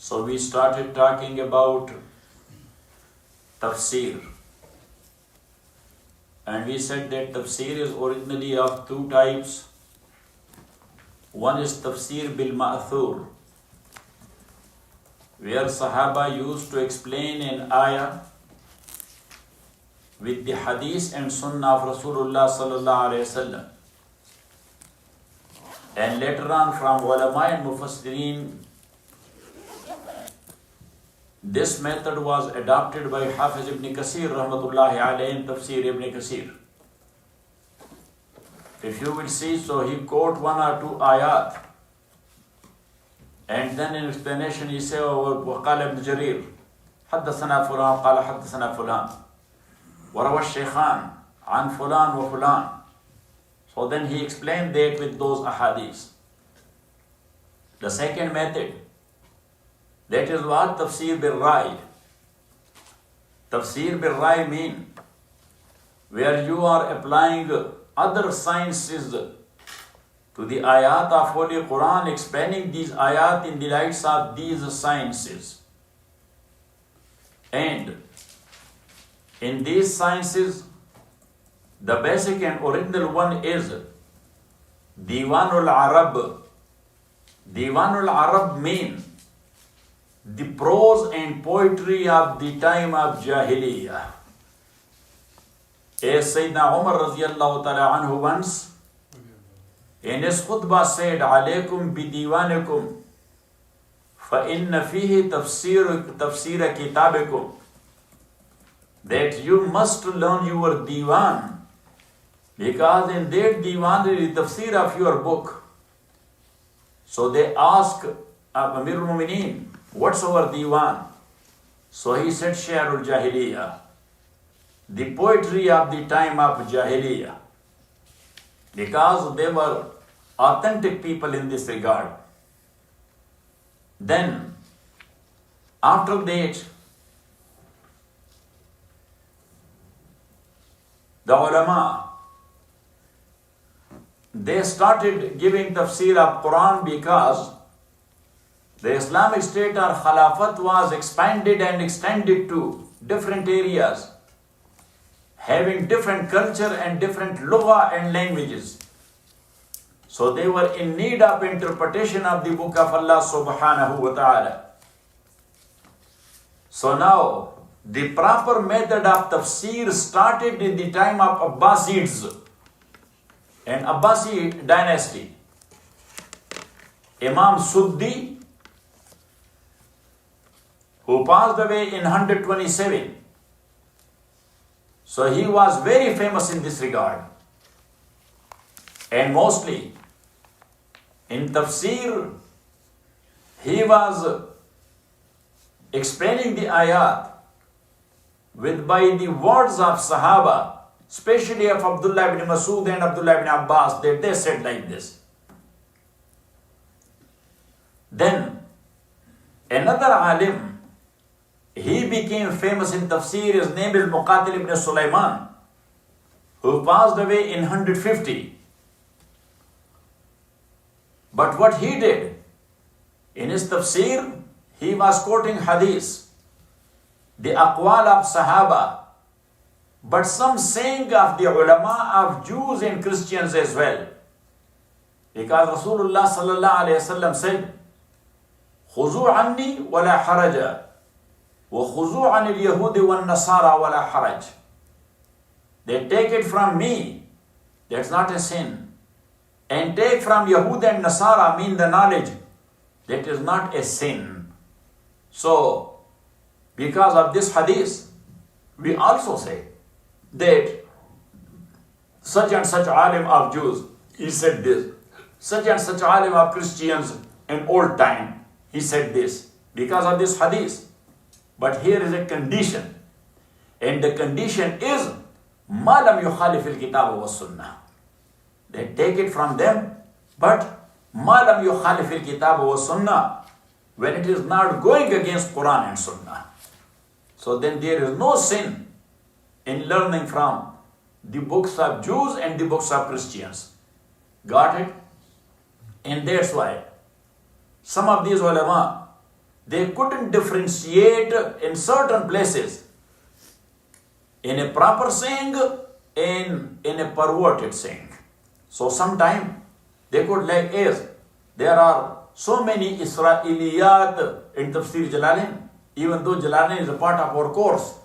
So we started talking about Tafsir. And we said that Tafsir is originally of two types. One is Tafsir bil Ma'thur, where Sahaba used to explain an ayah with the Hadith and Sunnah of Rasulullah sallallahu alaihi wasallam. And later on from ulama and mufassirin, this method was adopted by Hafiz ibn Kathir rahmatullahi alayhi in Tafsir ibn Kathir. If you will see, so he quote one or two ayat, and then in explanation he say, وقال ابن جرير حدثنا فلان قال حدثنا فلان وروى الشيخان عن فلان وفلان. So then he explained that with those ahadith. The second method, that is what Tafsir bil Rai. Tafsir bil Rai mean where you are applying other sciences to the ayat of Holy Quran, explaining these ayat in the lights of these sciences. And in these sciences, the basic and original one is Diwanul Arab. Diwanul Arab mean the prose and poetry of the time of Jahiliyyah. As Sayyidina Umar radiyallahu ta'ala anhu once in his khutbah said, Alaykum bi diwanikum fa inna fihi tafsir kitabikum, that you must learn your diwan, because in that diwan there is tafsir of your book. So they ask Amirul Mu'mineen, what's our diwan? So he said, Shi'arul Jahiliyyah, the poetry of the time of Jahiliyyah, because they were authentic people in this regard. Then, after that, the ulama, they started giving tafsir of Quran because the Islamic State or Khilafat was expanded and extended to different areas, having different culture and different lugha and languages. So they were in need of interpretation of the book of Allah subhanahu wa ta'ala. So now, the proper method of tafsir started in the time of Abbasids and Abbasi dynasty. Imam Suddi, who passed away in 127. So he was very famous in this regard. And mostly in tafsir, he was explaining the ayat by the words of Sahaba, especially of Abdullah ibn Masud and Abdullah ibn Abbas, that they said like this. Then another alim, he became famous in tafsir. His name is Muqatil ibn Sulaiman, who passed away in 150. But what he did, in his tafsir, he was quoting hadith, the aqwal of Sahaba, but some saying of the ulama of Jews and Christians as well. Because Rasulullah sallallahu alayhi wasallam said, خُذُوا عَنِّي وَلَا حَرَجَ وَخُذُوا عَنِ الْيَهُودِ وَالنَّصَارَى وَلَا حَرَجْ. They take it from me, that's not a sin. And take from Yahud and Nasara, mean the knowledge, that is not a sin. So, because of this hadith, we also say that such and such alim of Jews, he said this. Such and such alim of Christians in old time, he said this, because of this hadith. But here is a condition, and the condition is مَا لَمْ يُخَالِفِ الْكِتَابَ وَالسُّنَّةِ. They take it from them, but مَا لَمْ يُخَالِفِ الْكِتَابَ وَالسُّنَّةِ, when it is not going against Quran and Sunnah. So then there is no sin in learning from the books of Jews and the books of Christians. Got it? And that's why some of these ulama, they couldn't differentiate in certain places in a proper saying and in a perverted saying. So sometimes they could, like as there are so many Israeliyat in Tafsir Jalalain, even though Jalalain is a part of our course,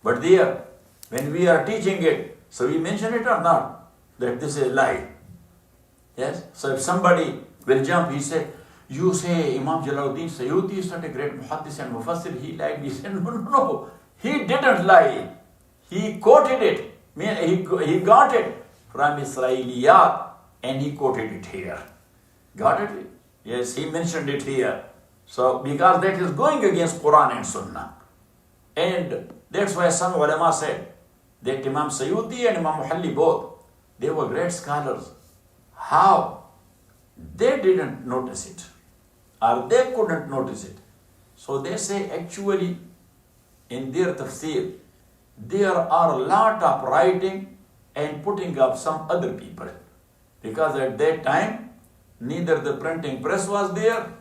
but there, when we are teaching it, so we mention it or not, that this is a lie. Yes? So if somebody will jump, he say, you say Imam Jalaluddin Sayyuti is such a great muhaddis and mufassir, he lied. He said, no, he didn't lie. He quoted it. He got it from Israeliyat and he quoted it here. Got it? Yes, he mentioned it here. So, because that is going against Quran and Sunnah. And that's why some ulama said that Imam Sayyuti and Imam Muhalli both, they were great scholars. How? They didn't notice it. Or they couldn't notice it. So they say actually in their tafsir, there are a lot of writing and putting up some other people. Because at that time, neither the printing press was there,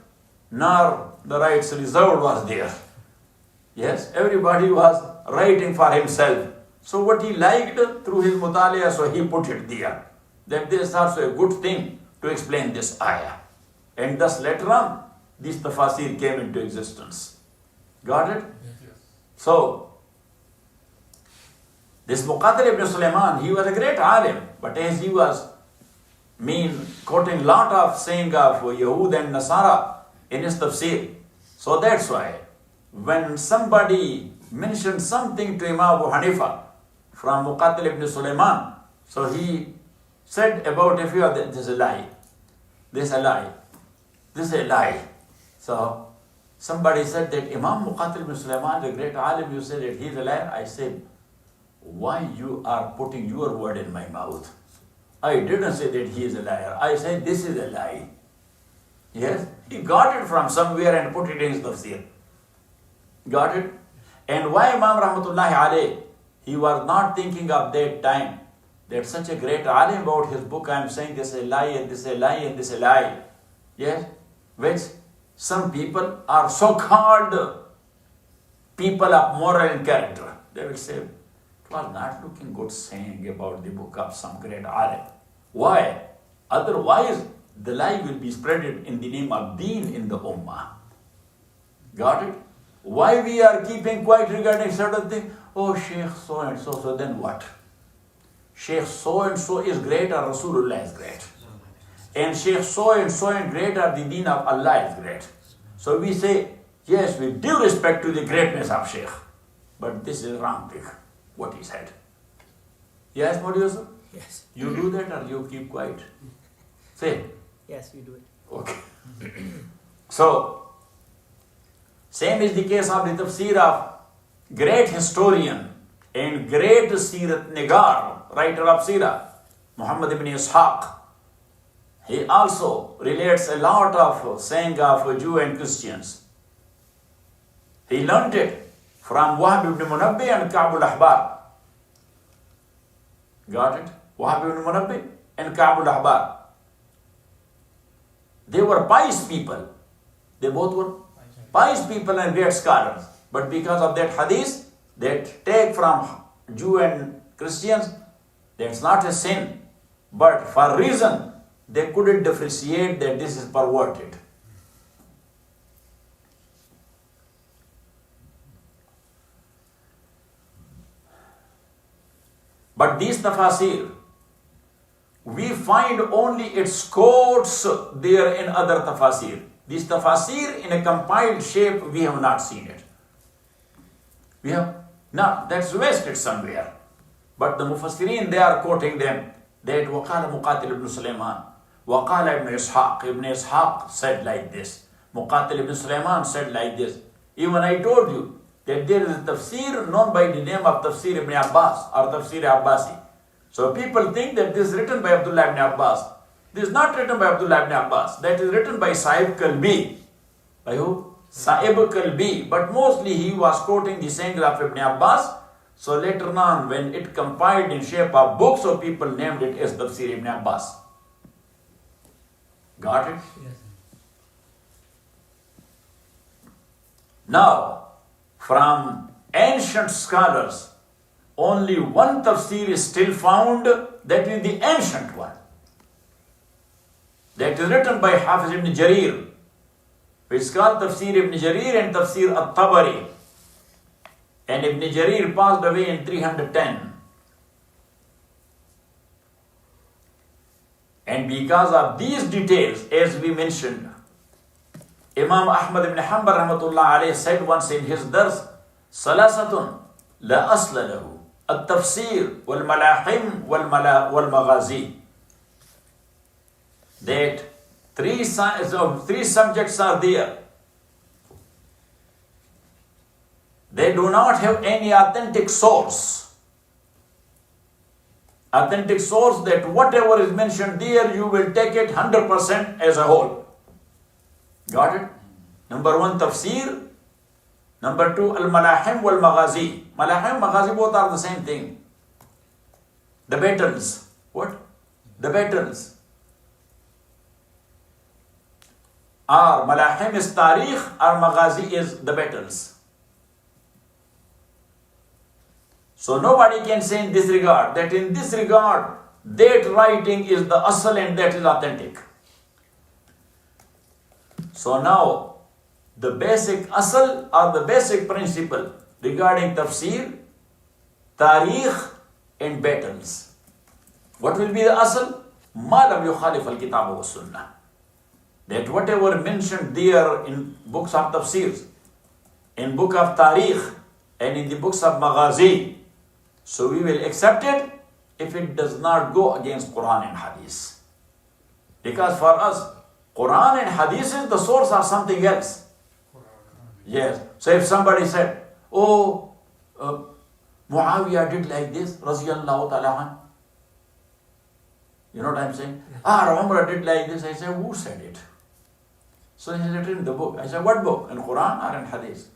nor the rights reserved was there. Yes, everybody was writing for himself. So what he liked through his mutaliya, so he put it there. That this is also a good thing to explain this ayah. And thus later on, this tafasir came into existence. Got it? Yes. So, this Muqatil ibn Sulaiman, he was a great alim, but as he was quoting lot of saying of Yahud and Nasara in his tafsir. So that's why when somebody mentioned something to Imam Abu Hanifa from Muqatil ibn Sulaiman, so he said about a few of them, this is a lie. This is a lie. This is a lie. So somebody said that Imam Muqatil ibn Sulaiman, the great alim, you said that he's a liar. I said, why you are putting your word in my mouth? I didn't say that he is a liar. I said this is a lie. Yes? He got it from somewhere and put it in his tafsir. Got it? And why Imam Rahmatullahi alayh, he was not thinking of that time that such a great alim about his book, I am saying this is a lie and this is a lie and this is a lie. Yes? Which some people are so-called people of moral and character. They will say, it was not looking good saying about the book of some great alim. Why? Otherwise, the lie will be spread in the name of deen in the ummah. Got it? Why we are keeping quiet regarding certain things? Oh, Shaykh so and so, so then what? Shaykh so and so is great or Rasulullah is great. And Shaykh so and great or the deen of Allah is great. So we say, yes, with due respect to the greatness of Shaykh. But this is wrong thing, what he said. Yes, Modi Yusuf? Yes. You do that or you keep quiet? Say. Yes, we do it. Okay. So, same is the case of the tafsir of great historian and great Seerat Nigar, writer of Seerah, Muhammad ibn Ishaq. He also relates a lot of saying of Jew and Christians. He learned it from Wahb ibn Munabbi and Ka'b al-Ahbar. Got it? Wahb ibn Munabbi and Ka'b al-Ahbar. They were pious people. They both were pious people and great scholars. But because of that hadith, that take from Jew and Christians, that's not a sin. But for reason, they couldn't differentiate that this is perverted. But these tafasir, we find only its quotes there in other tafasir. These tafasir in a compiled shape, we have not seen it. We have not, that's wasted somewhere. But the mufassirin, they are quoting them. That وَقَالَ مُقَاتِلُ ibn Sulaiman, وَقَالَ ibn Ishaq. Ibn Ishaq said like this. Muqatil ibn Sulaiman said like this. Even I told you that there is a tafsir known by the name of Tafsir ibn Abbas or Tafsir Abbasi. So people think that this is written by Abdullah ibn Abbas. This is not written by Abdullah ibn Abbas. That is written by Saheb Kalbi. By who? Saheb Kalbi. But mostly he was quoting the saying of Ibn Abbas. So later on, when it compiled in shape of book, so people named it as Tafsir ibn Abbas. Got it? Yes. Now, from ancient scholars, only one tafsir is still found, that is the ancient one. That is written by Hafiz ibn Jarir. It's called Tafsir ibn Jarir and Tafsir al-Tabari. And ibn Jarir passed away in 310. And because of these details, as we mentioned, Imam Ahmad ibn Hanbal rahmatullah alayhi said once in his dars, Salasatun la asla lahu, at-tafsir wal-malahim wal-maghazi. That three subjects are there. They do not have any authentic source. Authentic source, that whatever is mentioned there, you will take it 100% as a whole. Got it? Number one, tafsir. Number two, al-malahim wal-maghazi. Malahim, maghazi, both are the same thing. The battles. What? The battles. Or malahim is tarikh, or maghazi is the battles. So nobody can say in this regard, that in this regard, that writing is the asal and that is authentic. So now, the basic asal or the basic principle regarding tafsir, tarikh and battles. What will be the asal? Ma lam yukhalif al-kitab wa sunnah. That whatever mentioned there in books of tafsirs, in book of tarikh, and in the books of maghazi, so we will accept it if it does not go against Quran and Hadith. Because for us, Quran and Hadith is the source of something else. Yes. So if somebody said, oh, Muawiyah did like this, Raziyallahu ta'ala an. You know what I'm saying? Umar did like this. I said, who said it? So he said, in the book. I said, what book? In Quran or in Hadith?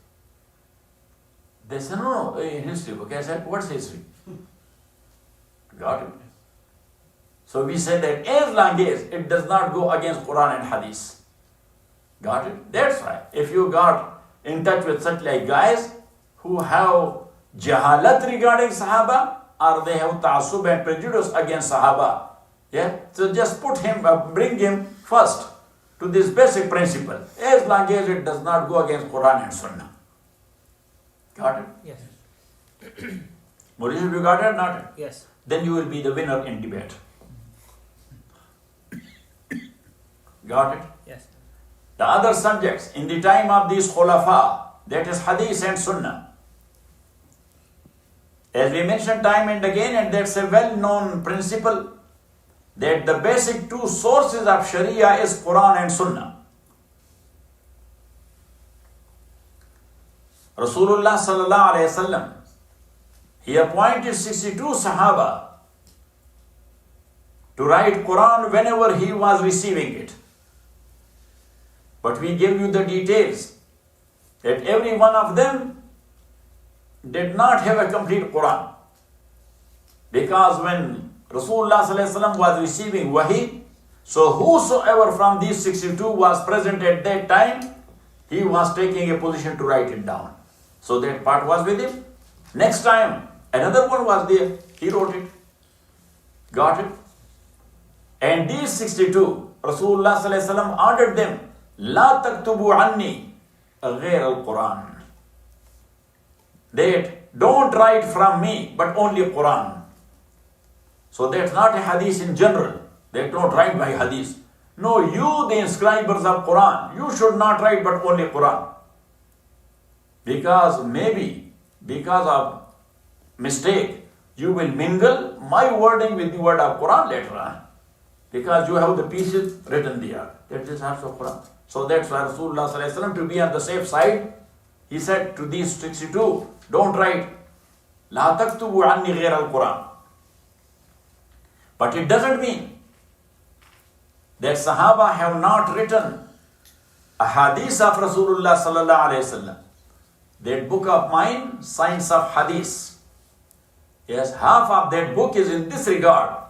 They said, no, in history book. I said, what's history? Got it? So we said that as long as it does not go against Quran and Hadith. Got it? That's right. If you got in touch with such like guys who have jahalat regarding Sahaba, or they have ta'assub and prejudice against Sahaba, yeah? So just bring him first to this basic principle, as long as it does not go against Quran and Sunnah. Got it? Yes. Maurice, have you got it or not? Yes. Then you will be the winner in debate. Got it? Yes. The other subjects in the time of these Khulafa, that is Hadith and Sunnah. As we mentioned time and again, and that's a well-known principle, that the basic two sources of Sharia is Quran and Sunnah. Rasulullah sallallahu alayhi wasallam, he appointed 62 Sahaba to write Quran whenever he was receiving it. But we give you the details that every one of them did not have a complete Quran. Because when Rasulullah sallallahu alayhi wasallam was receiving wahi, so whosoever from these 62 was present at that time, he was taking a position to write it down. So that part was with him. Next time, another one was there. He wrote it. Got it? And these 62, Rasulullah sallallahu alayhi wasallam ordered them, La taktubu anni ghayr al-Quran. That don't write from me, but only Quran. So that's not a hadith in general. They don't write by hadith. No, you, the inscribers of Quran, you should not write but only Quran. Because maybe, because of mistake, you will mingle my wording with the word of Quran later on. Because you have the pieces written there. That is also Quran. So that's why Rasulullah sallallahu alaihi wasallam, to be on the safe side, he said to these 62, don't write, La taktubu anni ghayr al-Quran. But it doesn't mean that Sahaba have not written a hadith of Rasulullah sallallahu alaihi wasallam. That book of mine, Science of Hadith. Yes, half of that book is in this regard.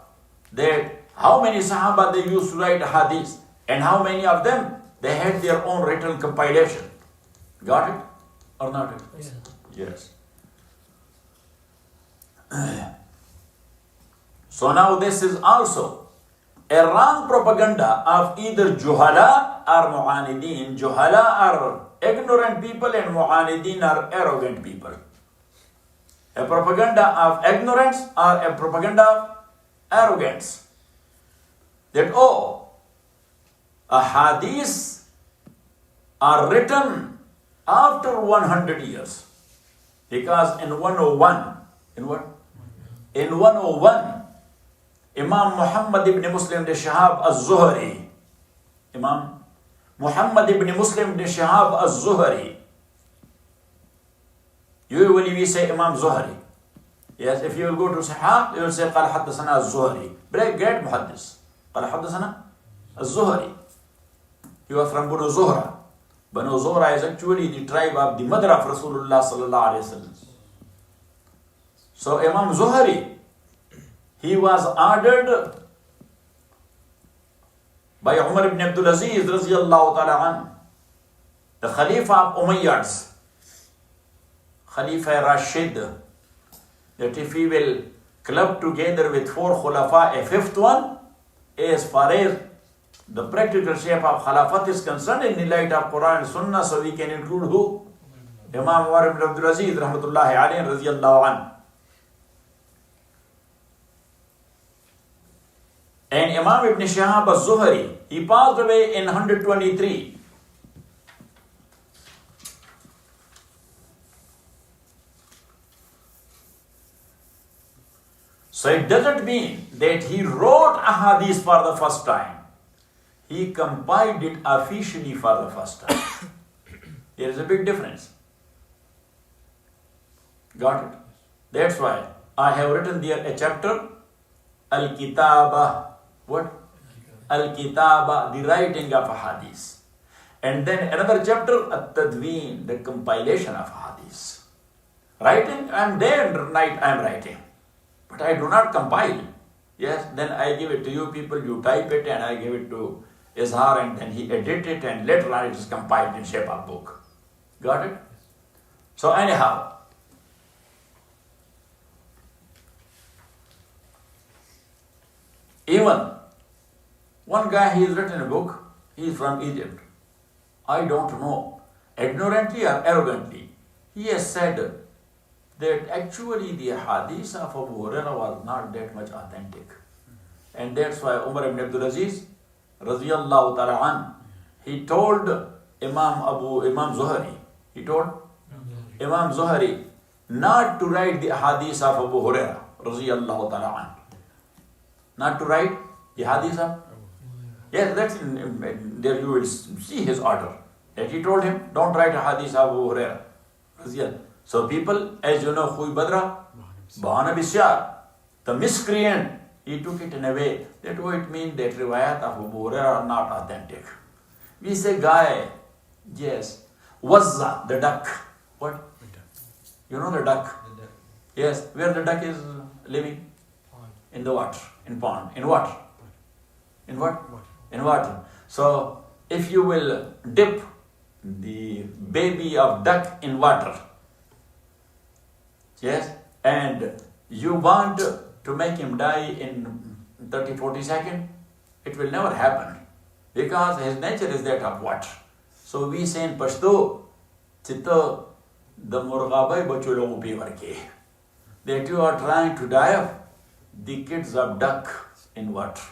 That how many Sahaba they used to write hadith, and how many of them they had their own written compilation. Got it? or not? Yes. Yes. So now this is also a wrong propaganda of either Juhala or Mu'anideen. Juhala are ignorant people and Mu'anideen are arrogant people. A propaganda of ignorance or a propaganda of arrogance. That, a hadith are written after 100 years. Because in 101, in what? In 101, Imam Muhammad ibn Muslim ibn Shihab az-Zuhri, Imam Muhammad ibn Muslim ibn Shihab az-Zuhri. Usually we say Imam Zuhri. Yes, if you will go to Saheh, you will say قال حدثنا الزهري. Great muhaddis. قال حدثنا الزهري. You are from Banu Zuhra. Banu Zuhra is actually the tribe of the mother of Rasulullah sallallahu alaihi wasallam. So Imam Zuhri, he was ordered by Umar ibn Abdul Aziz radiyallahu ta'ala an, the Khalifa of Umayyads, Khalifa Rashid, that if he will club together with 4 Khulafa, a 5th one, as far as the practical shape of Khilafat is concerned in the light of Quran and Sunnah, so we can include who? Imam Umar ibn Abdul Aziz rahmatullahi alayhi radiyallahu an. And Imam ibn Shihab az-Zuhri, he passed away in 123. So it doesn't mean that he wrote a hadith for the first time. He compiled it officially for the first time. There is a big difference. Got it? That's why I have written there a chapter, Al-Kitaba. What? Al-Kitaba, the writing of a hadith. And then another chapter, At-Tadween, the compilation of hadith. Writing, I am there and night I am writing. But I do not compile. Yes, then I give it to you people, you type it and I give it to Izhar and then he edit it and later on it is compiled in shape of book. Got it? So anyhow, even one guy, he has written a book, he is from Egypt. I don't know, ignorantly or arrogantly, he has said that actually the hadith of Abu Hurairah was not that much authentic. And that's why Umar ibn Abdul Aziz, radiyallahu ta'ala an, he told Imam Zuhri, he told Imam Zuhri not to write the hadith of Abu Hurairah, radiyallahu ta'ala an. Not to write the hadith of? Yes, that's there you will see his order. That he told him, don't write a hadith of Abu Hurairah. So people, as you know, Khuy Badra, Bahana Bisyar, the miscreant, he took it in a way that it means that riwayat of Abu Hurairah are not authentic. We say guy, yes, Wazza, the duck. What? You know the duck? Yes, where the duck is living? In the water, in pond. In what? In what? In water. So, if you will dip the baby of duck in water, yes, and you want to make him die in 30-40 seconds, it will never happen because his nature is that of water. So we say in Pashto, Chitto the Murghabai Bachulo Pivarke, that you are trying to die of the kids of duck in water.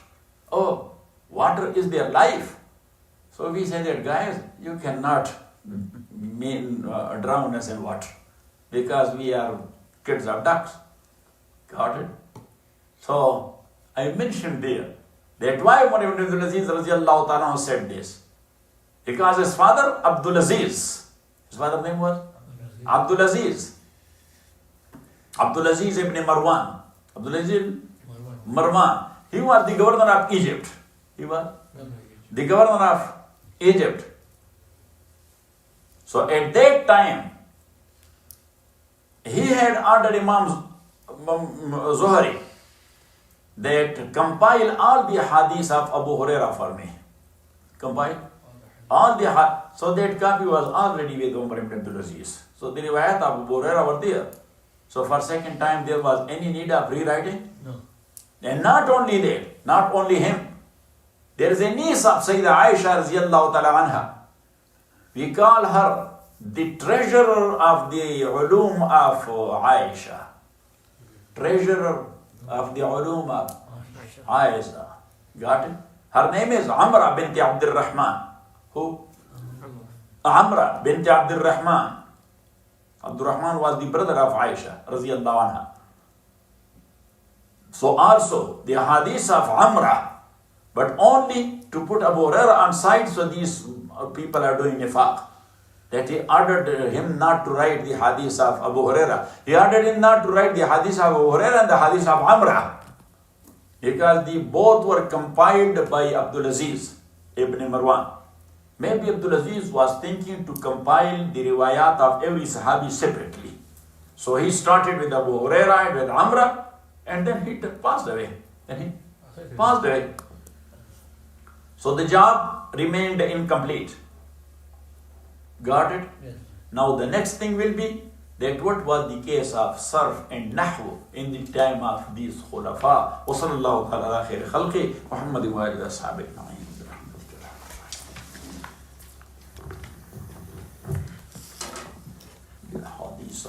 Oh, water is their life. So we say that guys, you cannot drown us in water because we are kids of ducks. Got it? So I mentioned there that why Umar ibn Abdul Aziz radiyallahu ta'ala said this. Because his father, Abdul Aziz, his father's name was Abdul Aziz. Abdul Aziz ibn Marwan. Abdul Aziz Marwan. He was the governor of Egypt. He was the governor of Egypt. So at that time, he had ordered Imam Zuhri that compile all the hadiths of Abu Hurairah for me. Compile So that copy was already with Umar ibn Abdul Aziz. So the riwayat of Abu Hurairah were there. So for second time there was any need of rewriting? No. And not only that, not only him. There is a niece of Sayyidah Aisha radiallahu ta'ala anha. We call her the treasurer of the ulum of Aisha. Treasurer of the ulum of Aisha. Got it? Her name is Amra binti Abdul Rahman. Who? Amra binti Abdul Rahman. Abdul Rahman was the brother of Aisha radiallahu anha. So also the hadith of Amra, but only to put Abu Hurairah on side, so these people are doing nifaq. That he ordered him not to write the hadith of Abu Hurairah. He ordered him not to write the hadith of Abu Hurairah and the hadith of Amra. Because the both were compiled by Abdul Aziz ibn Marwan. Maybe Abdul Aziz was thinking to compile the riwayat of every Sahabi separately. So he started with Abu Hurairah and with Amra, and then he passed away. So the job remained incomplete. Got it? Yes. Now the next thing will be that what was the case of sarf and nahwu in the time of these khulafa. Wa sallallahu ala khair khalqi Muhammad wa alihi wa sahbihi ajma'in. الحديث